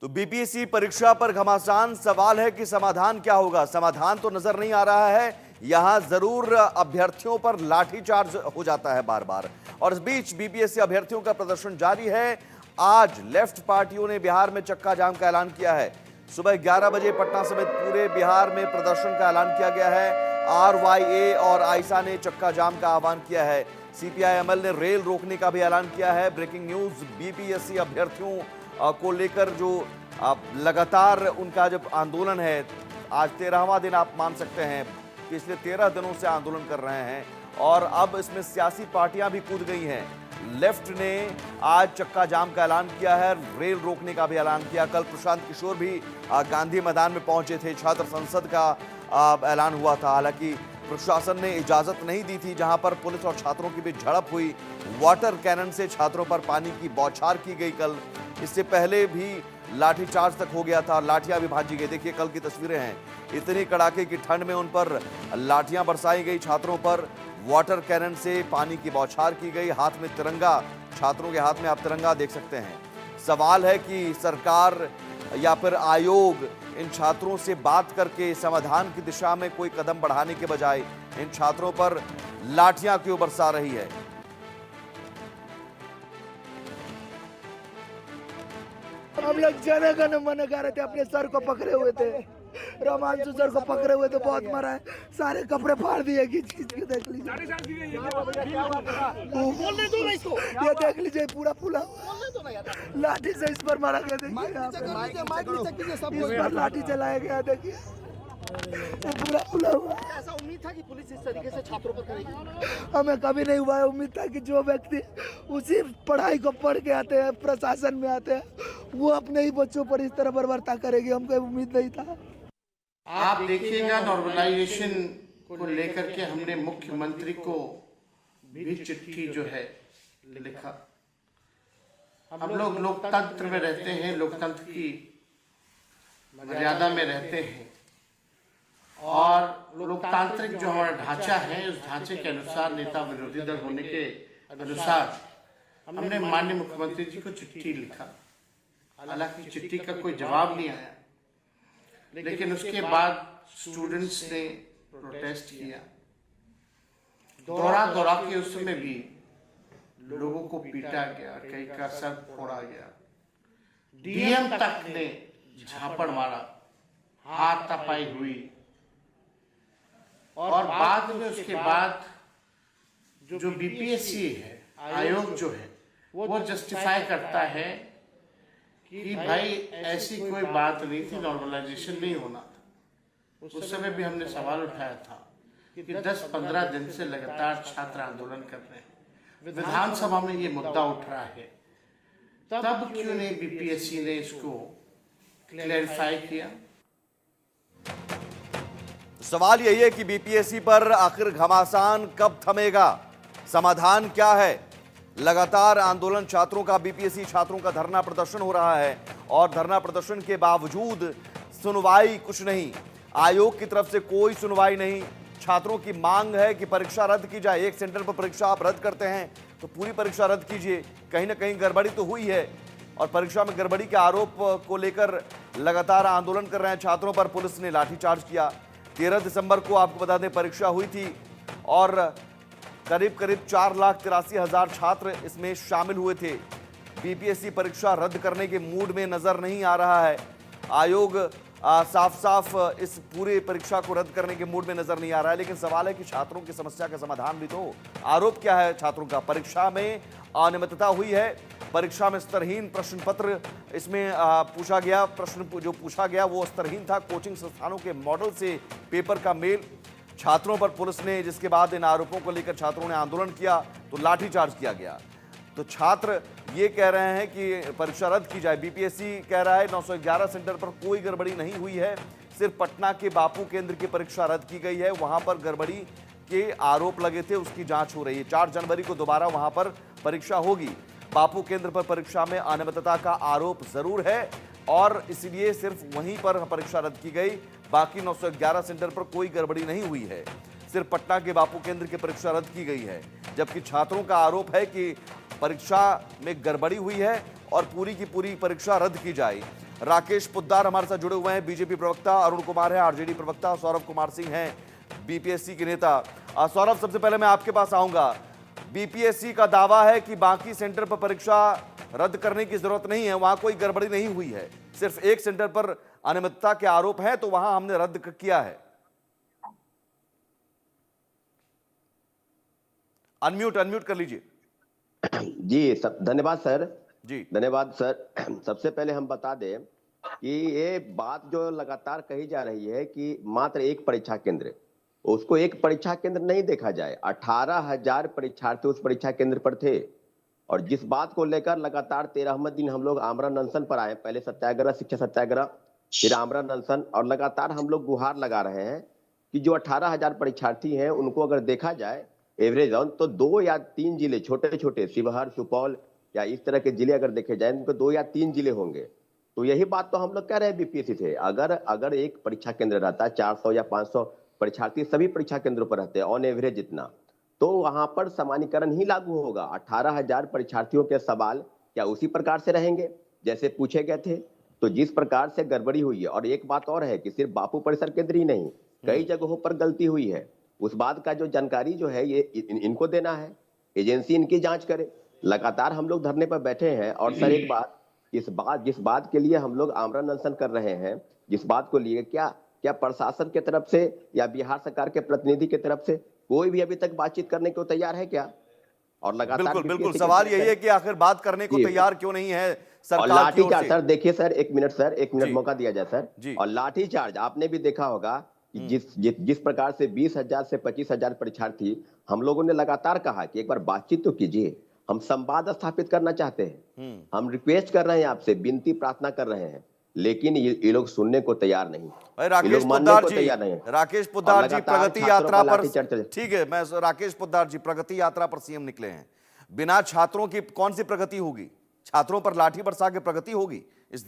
तो बीपीएससी परीक्षा पर घमासान, सवाल है कि समाधान क्या होगा। समाधान तो नजर नहीं आ रहा है। यहां जरूर अभ्यर्थियों पर लाठीचार्ज हो जाता है बार बार। और इस बीच बीपीएससी अभ्यर्थियों का प्रदर्शन जारी है। आज लेफ्ट पार्टियों ने बिहार में चक्का जाम का ऐलान किया है। सुबह 11 बजे पटना समेत पूरे बिहार में प्रदर्शन का ऐलान किया गया है। आरवाईए और आइसा ने चक्का जाम का आह्वान किया है। सीपीआई-एमएल ने रेल रोकने का भी ऐलान किया है। ब्रेकिंग न्यूज, बीपीएससी अभ्यर्थियों को लेकर जो लगातार उनका जब आंदोलन है, आज 13वां दिन आप मान सकते हैं, पिछले 13 दिनों से आंदोलन कर रहे हैं और अब इसमें सियासी पार्टियां भी कूद गई हैं। लेफ्ट ने आज चक्का जाम का ऐलान किया है, रेल रोकने का भी ऐलान किया। कल प्रशांत किशोर भी गांधी मैदान में पहुंचे थे, छात्र संसद का ऐलान हुआ था। हालांकि प्रशासन ने इजाजत नहीं दी थी, जहां पर पुलिस और छात्रों की बीच झड़प हुई। वाटर कैनन से छात्रों पर पानी की बौछार की गई। कल इससे पहले भी लाठीचार्ज तक हो गया था, लाठियां भी भाजी गई। देखिए कल की तस्वीरें हैं, इतनी कड़ाके की ठंड में उन पर लाठियां बरसाई गई। छात्रों पर वाटर कैनन से पानी की बौछार की गई। हाथ में तिरंगा, छात्रों के हाथ में आप तिरंगा देख सकते हैं। सवाल है कि सरकार या फिर आयोग इन छात्रों से बात करके समाधान की दिशा में कोई कदम बढ़ाने के बजाय इन छात्रों पर लाठियां क्यों बरसा रही है। हम लोग जन गण मन गा रहे थे, अपने सर को पकड़े हुए थे, रोमांचु सर को पकड़े हुए थे, बहुत मारा है, सारे कपड़े फाड़ दिए। खींच खींच के देख लीजिए, ये देख लीजिए पूरा फूला लाठी से इस पर मारा गया। देखिए इस पर लाठी चलाया गया, देखिए पूरा फूला हुआ। ऐसा उम्मीद था कि पुलिस इस तरीके से छात्रों पर करेगी? हमें कभी नहीं हुआ है। उम्मीद था कि जो व्यक्ति उसी पढ़ाई को पढ़ के आते हैं, प्रशासन में आते हैं, वो अपने ही बच्चों पर इस तरह बर्बरता करेगी, हमको उम्मीद नहीं था। आप देखिएगा, नॉर्मलाइजेशन को लेकर के हमने मुख्यमंत्री को भी चिट्ठी जो है लिखा। हम लोग लोकतंत्र में रहते हैं, लोकतंत्र की मर्यादा में रहते हैं और लोकतांत्रिक जो हमारा ढांचा है, उस ढांचे के अनुसार नेता विरोधी दल होने के अनुसार हमने माननीय मुख्यमंत्री जी को चिट्ठी लिखा। हालांकि चिट्ठी का कोई जवाब नहीं आया, लेकिन उसके बाद स्टूडेंट्स ने प्रोटेस्ट किया। दौरा के उस समय भी लोगों को पीटा गया, कई का सर फोड़ा गया, डीएम तक ने झापड़ मारा, हाथापाई हुई। और बाद में उसके बाद जो बीपीएससी है, आयोग जो है, वो जस्टिफाई करता है कि भाई ऐसी कोई बात नहीं थी, नॉर्मलाइजेशन नहीं होना था। उस समय भी हमने सवाल उठाया था कि 10-15 दिन से लगातार छात्र आंदोलन कर रहे हैं, विधानसभा में ये मुद्दा उठ रहा है, तब क्यों नहीं बीपीएससी ने इसको क्लैरिफाई किया। सवाल यही है कि बीपीएससी पर आखिर घमासान कब थमेगा, समाधान क्या है। लगातार आंदोलन छात्रों का, बीपीएससी छात्रों का धरना प्रदर्शन हो रहा है और धरना प्रदर्शन के बावजूद सुनवाई कुछ नहीं, आयोग की तरफ से कोई सुनवाई नहीं। छात्रों की मांग है कि परीक्षा रद्द की जाए। एक सेंटर पर परीक्षा आप रद्द करते हैं तो पूरी परीक्षा रद्द कीजिए। कहीं ना कहीं गड़बड़ी तो हुई है और परीक्षा में गड़बड़ी के आरोप को लेकर लगातार आंदोलन कर रहे हैं छात्रों पर पुलिस ने लाठीचार्ज किया। 13 दिसंबर को आपको बता दें परीक्षा हुई थी और करीब 4,83,000 छात्र इसमें शामिल हुए थे। बीपीएससी परीक्षा रद्द करने के मूड में नजर नहीं आ रहा है। आयोग साफ इस पूरी परीक्षा को रद्द करने के मूड में नजर नहीं आ रहा है। लेकिन सवाल है कि छात्रों की समस्या का समाधान भी तो हो। आरोप क्या है छात्रों का? परीक्षा में अनियमितता हुई है, परीक्षा में स्तरहीन प्रश्न पत्र इसमें पूछा गया। प्रश्न जो पूछा गया वो स्तरहीन था। कोचिंग संस्थानों के मॉडल से पेपर का मेल। छात्रों पर पुलिस ने, जिसके बाद इन आरोपों को लेकर छात्रों ने आंदोलन किया तो लाठीचार्ज किया गया। तो छात्र ये कह रहे हैं कि परीक्षा रद्द की जाए। बीपीएससी कह रहा है 911 सेंटर पर कोई गड़बड़ी नहीं हुई है, सिर्फ पटना के बापू केंद्र की परीक्षा रद्द की गई है, वहां पर गड़बड़ी के आरोप लगे थे, उसकी जांच हो रही है। 4 जनवरी को दोबारा वहां पर परीक्षा होगी। बापू केंद्र पर परीक्षा में अनियमितता का आरोप जरूर है और इसलिए सिर्फ वहीं पर परीक्षा रद्द की गई। बाकी 911 सेंटर पर कोई गड़बड़ी नहीं हुई है, सिर्फ पटना के बापू केंद्र की परीक्षा रद्द की गई है। जबकि छात्रों का आरोप है कि परीक्षा में गड़बड़ी हुई है और पूरी की पूरी परीक्षा रद्द की जाए। राकेश पोद्दार हमारे साथ जुड़े हुए हैं, बीजेपी प्रवक्ता अरुण कुमार है, आरजेडी प्रवक्ता सौरभ कुमार सिंह हैं, बीपीएससी के नेता। सौरभ, सबसे पहले मैं आपके पास आऊंगा। बीपीएससी का दावा है कि बाकी सेंटर पर परीक्षा रद्द करने की जरूरत नहीं है, वहां कोई गड़बड़ी नहीं हुई है, सिर्फ एक सेंटर पर अनियमितता के आरोप हैं तो वहां हमने रद्द किया है। अनम्यूट कर लीजिए। जी धन्यवाद सर। जी धन्यवाद सर। सबसे पहले हम बता दें कि ये बात जो लगातार कही जा रही है कि मात्र एक परीक्षा केंद्र, उसको एक परीक्षा केंद्र नहीं देखा जाए। 18,000 परीक्षार्थी उस परीक्षा केंद्र पर थे और जिस बात को लेकर लगातार 13वें दिन हम लोग आमरण अनशन पर आए, पहले सत्याग्रह, शिक्षा सत्याग्रह, फिर आमरण अनशन, और लगातार हम लोग गुहार लगा रहे हैं कि जो 18,000 परीक्षार्थी हैं उनको अगर देखा जाए एवरेज ऑन, तो 2 या 3 जिले छोटे छोटे, शिवहर, सुपौल या इस तरह के जिले अगर देखे जाए उनको 2 या 3 जिले होंगे। तो यही बात तो हम लोग कह रहे हैं बीपीएससी से, अगर एक परीक्षा केंद्र रहता है, 400 या 500 परीक्षार्थी सभी परीक्षा केंद्रों पर रहते हैं ऑन एवरेज जितना, तो वहां पर सामान्यकरण ही लागू होगा। 18,000 परीक्षार्थियों के सवाल क्या उसी प्रकार से रहेंगे जैसे पूछे गए थे? तो जिस प्रकार से गड़बड़ी हुई है, और एक बात और है कि सिर्फ बापू परिसर केंद्र ही नहीं, कई जगहों पर गलती हुई है, उस बात का जो जानकारी जो है ये इनको देना है, एजेंसी इनकी जांच करे। लगातार हम लोग धरने पर बैठे हैं और सर एक बात, जिस बात के लिए हम लोग आमरण अनशन कर रहे हैं, जिस बात को लिए क्या प्रशासन की तरफ से या बिहार सरकार के प्रतिनिधि की तरफ से कोई भी अभी तक बातचीत करने को तैयार है क्या? और लगातार बिल्कुल सवाल यही है कि आखिर बात करने को तैयार क्यों नहीं है सरकार की ओर लाठीचार्ज से? सर देखिए सर, एक मिनट मौका दिया जाए सर। जी। और लाठीचार्ज आपने भी देखा होगा कि जिस प्रकार से 20,000 से 25,000 परीक्षार्थी, हम लोगों ने लगातार कहा कि एक बार बातचीत तो कीजिए, हम संवाद स्थापित करना चाहते हैं, हम रिक्वेस्ट कर रहे हैं आपसे, विनती प्रार्थना कर रहे हैं, लेकिन ये लोग सुनने को तैयार नहीं, राकेश पोद्दार जी प्रगति यात्रा पर, ठीक है, मैं राकेश पोद्दार जी प्रगति यात्रा पर सीएम निकले हैं, बिना छात्रों की कौन सी प्रगति होगी? छात्रों पर लाठी बरसा के प्रगति होगी? इस